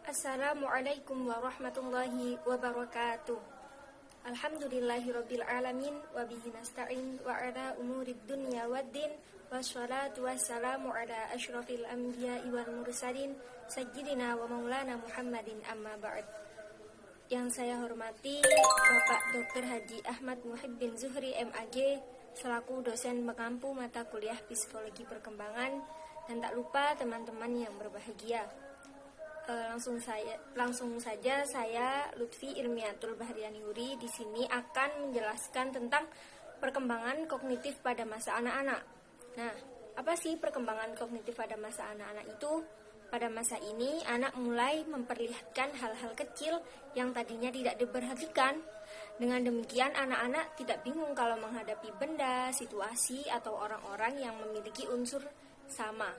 Assalamualaikum warahmatullahi wabarakatuh. Alhamdulillahirabbil alamin wa bihi nasta'in wa ala umurid dunya waddin wassalatu wassalamu ala asyrafil anbiya'i wal mursalin sayyidina wa maulana Muhammadin amma ba'd. Yang saya hormati Bapak Dr. Haji Ahmad Muhiddin Zuhri MAG selaku dosen mengampu mata kuliah Psikologi Perkembangan, dan tak lupa teman-teman yang berbahagia. Langsung saja saya Lutfi Ilmiatul Bahriani Huri di sini akan menjelaskan tentang perkembangan kognitif pada masa anak-anak. Nah, apa sih perkembangan kognitif pada masa anak-anak itu? Pada masa ini, anak mulai memperlihatkan hal-hal kecil yang tadinya tidak diperhatikan. Dengan demikian, anak-anak tidak bingung kalau menghadapi benda, situasi, atau orang-orang yang memiliki unsur sama.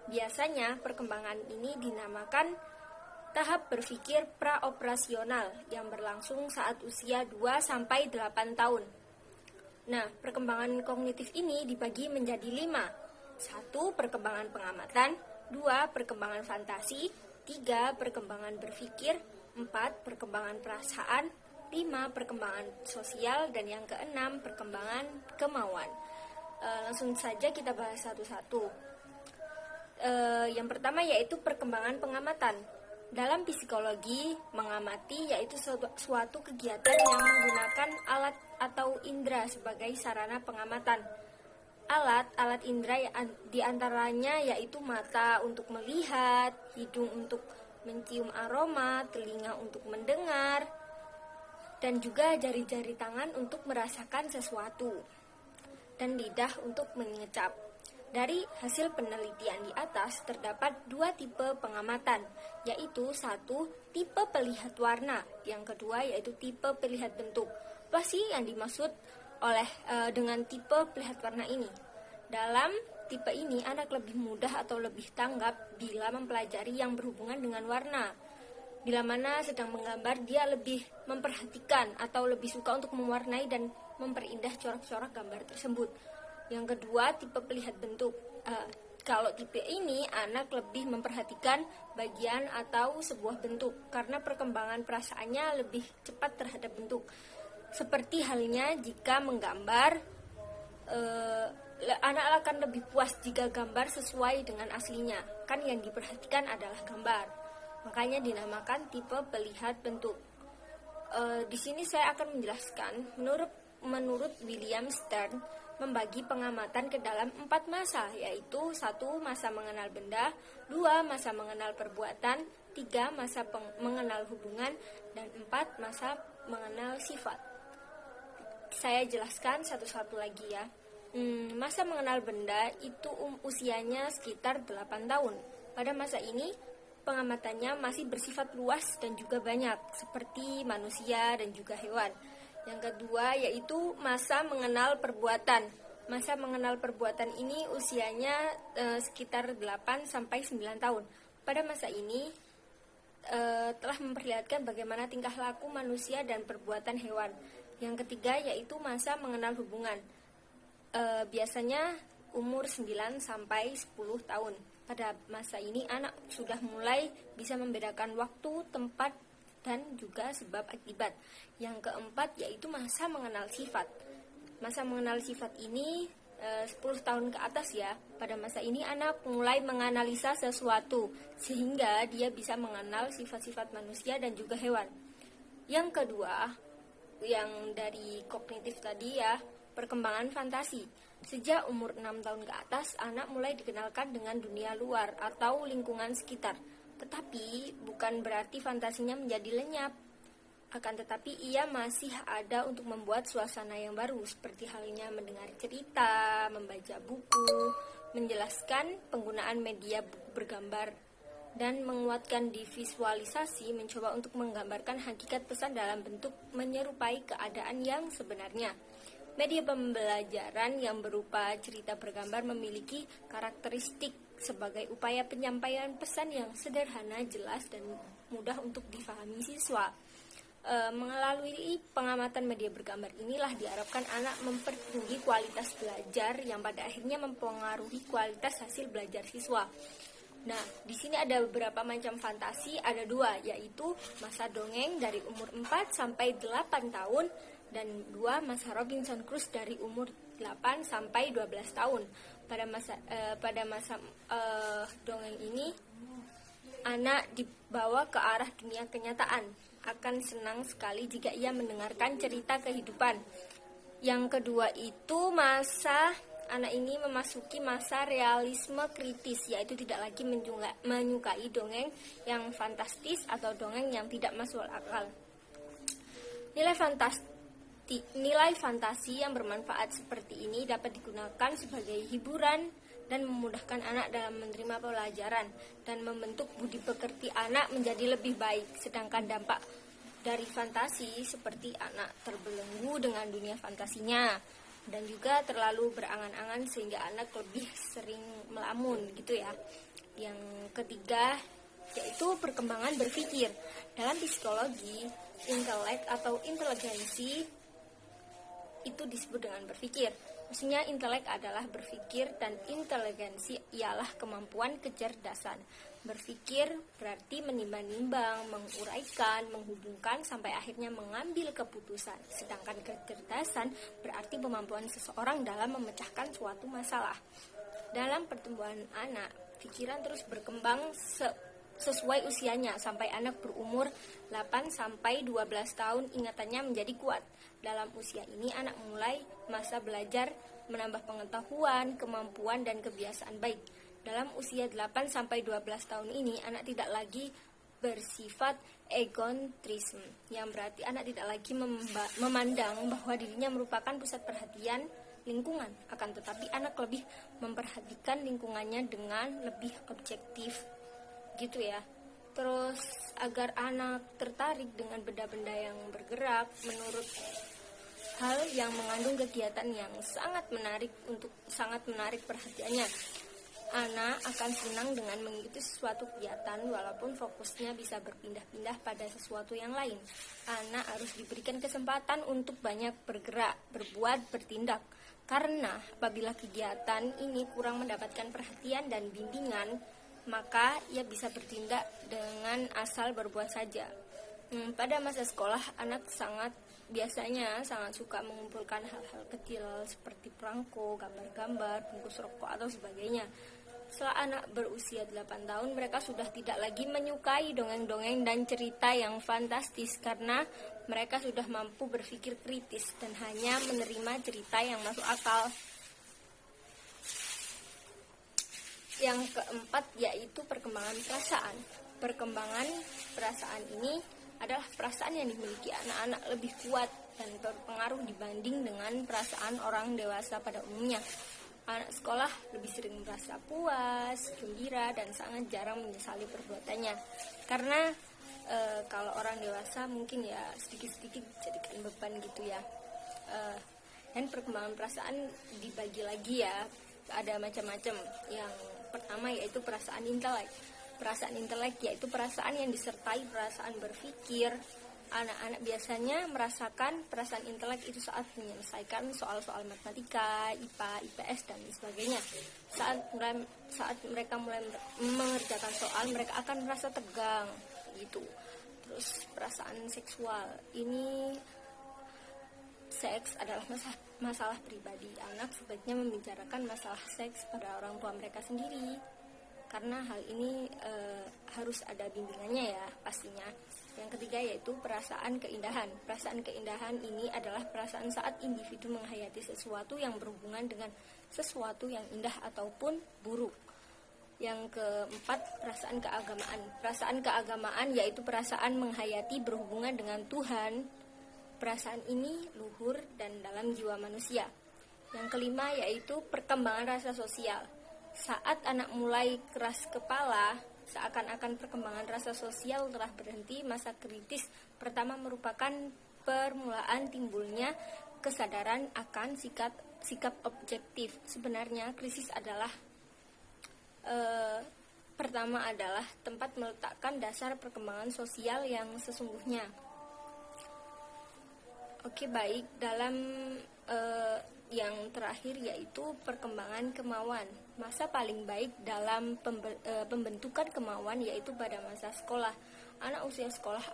Biasanya, perkembangan ini dinamakan tahap berpikir praoperasional yang berlangsung saat usia 2-8 tahun. Nah, perkembangan kognitif ini dibagi menjadi 5. 1. Perkembangan pengamatan. 2. Perkembangan fantasi. 3. Perkembangan berpikir. 4. Perkembangan perasaan. 5. Perkembangan sosial. Dan yang ke-6, perkembangan kemauan. Langsung saja kita bahas satu-satu. Yang pertama yaitu perkembangan pengamatan. Dalam psikologi, mengamati yaitu suatu kegiatan yang menggunakan alat atau indera sebagai sarana pengamatan. Alat indera diantaranya yaitu mata untuk melihat, hidung untuk mencium aroma, telinga untuk mendengar, dan juga jari-jari tangan untuk merasakan sesuatu, dan lidah untuk mengecap. Dari hasil penelitian di atas terdapat 2 tipe pengamatan, yaitu 1. Tipe pelihat warna, yang kedua yaitu tipe pelihat bentuk. Apa sih yang dimaksud dengan tipe pelihat warna ini? Dalam tipe ini, anak lebih mudah atau lebih tanggap bila mempelajari yang berhubungan dengan warna. Bila mana sedang menggambar, dia lebih memperhatikan atau lebih suka untuk mewarnai dan memperindah corak-corak gambar tersebut. Yang kedua, tipe pelihat bentuk. Kalau tipe ini, anak lebih memperhatikan bagian atau sebuah bentuk karena perkembangan perasaannya lebih cepat terhadap bentuk. Seperti halnya jika menggambar, anak akan lebih puas jika gambar sesuai dengan aslinya. Kan yang diperhatikan adalah gambar. Makanya dinamakan tipe pelihat bentuk. Di sini saya akan menjelaskan menurut William Stern membagi pengamatan ke dalam 4 masa, yaitu 1. Masa mengenal benda, 2. Masa mengenal perbuatan, 3. Masa mengenal hubungan, dan 4. Masa mengenal sifat. Saya jelaskan satu-satu lagi ya. Masa mengenal benda itu usianya sekitar 8 tahun. Pada masa ini, pengamatannya masih bersifat luas dan juga banyak, seperti manusia dan juga hewan. Yang kedua yaitu masa mengenal perbuatan. Masa mengenal perbuatan ini usianya sekitar 8-9 tahun. Pada masa ini telah memperlihatkan bagaimana tingkah laku manusia dan perbuatan hewan. Yang ketiga yaitu masa mengenal hubungan. Biasanya umur 9-10 tahun. Pada masa ini anak sudah mulai bisa membedakan waktu, tempat, dan juga sebab akibat. Yang keempat yaitu masa mengenal sifat. Masa mengenal sifat ini 10 tahun ke atas ya. Pada masa ini anak mulai menganalisa sesuatu sehingga dia bisa mengenal sifat-sifat manusia dan juga hewan. Yang kedua, yang dari kognitif tadi ya, perkembangan fantasi. Sejak umur 6 tahun ke atas, anak mulai dikenalkan dengan dunia luar atau lingkungan sekitar. Tetapi bukan berarti fantasinya menjadi lenyap. Akan tetapi ia masih ada untuk membuat suasana yang baru, seperti halnya mendengar cerita, membaca buku, menjelaskan penggunaan media bergambar, dan menguatkan di visualisasi, mencoba untuk menggambarkan hakikat pesan dalam bentuk menyerupai keadaan yang sebenarnya. Media pembelajaran yang berupa cerita bergambar memiliki karakteristik sebagai upaya penyampaian pesan yang sederhana, jelas, dan mudah untuk difahami siswa. Melalui pengamatan media bergambar inilah diharapkan anak mempertinggi kualitas belajar yang pada akhirnya mempengaruhi kualitas hasil belajar siswa. Nah, di sini ada beberapa macam fantasi, ada dua, yaitu masa dongeng dari umur 4 sampai 8 tahun, dan dua, masa Robinson Crusoe dari umur 8 sampai 12 tahun. Pada masa dongeng ini, anak dibawa ke arah dunia kenyataan, akan senang sekali jika ia mendengarkan cerita kehidupan. Yang kedua itu anak ini memasuki masa realisme kritis, yaitu tidak lagi menyukai dongeng yang fantastis atau dongeng yang tidak masuk akal. Nilai fantasi yang bermanfaat seperti ini dapat digunakan sebagai hiburan dan memudahkan anak dalam menerima pelajaran dan membentuk budi pekerti anak menjadi lebih baik. Sedangkan dampak dari fantasi seperti anak terbelenggu dengan dunia fantasinya dan juga terlalu berangan-angan sehingga anak lebih sering melamun gitu ya. Yang ketiga yaitu perkembangan berpikir. Dalam psikologi, intelek atau inteligensi itu disebut dengan berpikir. Maksudnya intelek adalah berpikir dan inteligensi ialah kemampuan kecerdasan. Berpikir berarti menimbang-nimbang, menguraikan, menghubungkan sampai akhirnya mengambil keputusan. Sedangkan kecerdasan berarti kemampuan seseorang dalam memecahkan suatu masalah. Dalam pertumbuhan anak, pikiran terus berkembang sesuai usianya sampai anak berumur 8 sampai 12 tahun ingatannya menjadi kuat. Dalam usia ini anak mulai masa belajar, menambah pengetahuan, kemampuan dan kebiasaan baik. Dalam usia 8 sampai 12 tahun ini anak tidak lagi bersifat egocentrisme, yang berarti anak tidak lagi memandang bahwa dirinya merupakan pusat perhatian lingkungan, akan tetapi anak lebih memperhatikan lingkungannya dengan lebih objektif gitu ya. Terus agar anak tertarik dengan benda-benda yang bergerak menurut hal yang mengandung kegiatan yang sangat menarik perhatiannya, anak akan senang dengan mengikuti sesuatu kegiatan walaupun fokusnya bisa berpindah-pindah pada sesuatu yang lain. Anak harus diberikan kesempatan untuk banyak bergerak, berbuat, bertindak. Karena apabila kegiatan ini kurang mendapatkan perhatian dan bimbingan, maka ia bisa bertindak dengan asal berbuat saja. Pada masa sekolah, anak biasanya sangat suka mengumpulkan hal-hal kecil seperti perangko, gambar-gambar, bungkus rokok atau sebagainya. Setelah anak berusia 8 tahun, mereka sudah tidak lagi menyukai dongeng-dongeng dan cerita yang fantastis karena mereka sudah mampu berpikir kritis dan hanya menerima cerita yang masuk akal. Yang keempat yaitu perkembangan perasaan. Perkembangan perasaan ini adalah perasaan yang dimiliki anak-anak lebih kuat dan berpengaruh dibanding dengan perasaan orang dewasa pada umumnya. Anak sekolah lebih sering merasa puas, gembira, dan sangat jarang menyesali perbuatannya. Karena kalau orang dewasa mungkin ya sedikit-sedikit jadikan beban gitu ya. Dan perkembangan perasaan dibagi lagi ya, ada macam-macam. Yang pertama yaitu perasaan intelek. Perasaan intelek yaitu perasaan yang disertai perasaan berpikir. Anak-anak biasanya merasakan perasaan intelek itu saat menyelesaikan soal-soal matematika, IPA, IPS, dan sebagainya. Saat mereka mulai mengerjakan soal, mereka akan merasa tegang gitu. Terus perasaan seksual, ini seks adalah masalah pribadi. Anak sebaiknya membicarakan masalah seks pada orang tua mereka sendiri, karena hal ini harus ada bimbingannya ya pastinya. Yang ketiga yaitu perasaan keindahan. Perasaan keindahan ini adalah perasaan saat individu menghayati sesuatu yang berhubungan dengan sesuatu yang indah ataupun buruk. Yang keempat, perasaan keagamaan. Perasaan keagamaan yaitu perasaan menghayati berhubungan dengan Tuhan. Perasaan ini luhur dan dalam jiwa manusia. Yang kelima yaitu perkembangan rasa sosial. Saat anak mulai keras kepala, seakan-akan perkembangan rasa sosial telah berhenti. Masa kritis pertama merupakan permulaan timbulnya kesadaran akan sikap objektif. Sebenarnya krisis adalah pertama adalah tempat meletakkan dasar perkembangan sosial yang sesungguhnya. Oke, baik. Dalam yang terakhir yaitu perkembangan kemauan. Masa paling baik dalam pembentukan kemauan yaitu pada masa sekolah. Anak usia sekolah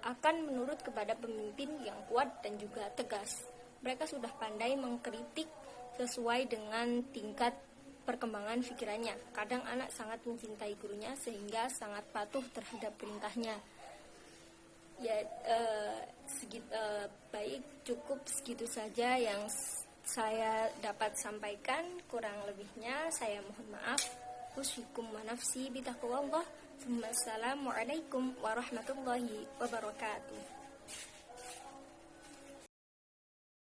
akan menurut kepada pemimpin yang kuat dan juga tegas. Mereka sudah pandai mengkritik sesuai dengan tingkat perkembangan pikirannya. Kadang anak sangat mencintai gurunya sehingga sangat patuh terhadap perintahnya. Ya, baik, cukup segitu saja yang saya dapat sampaikan. Kurang lebihnya saya mohon maaf. Usyukum wa nafsi bitaqwallah. Assalamualaikum warahmatullahi wabarakatuh.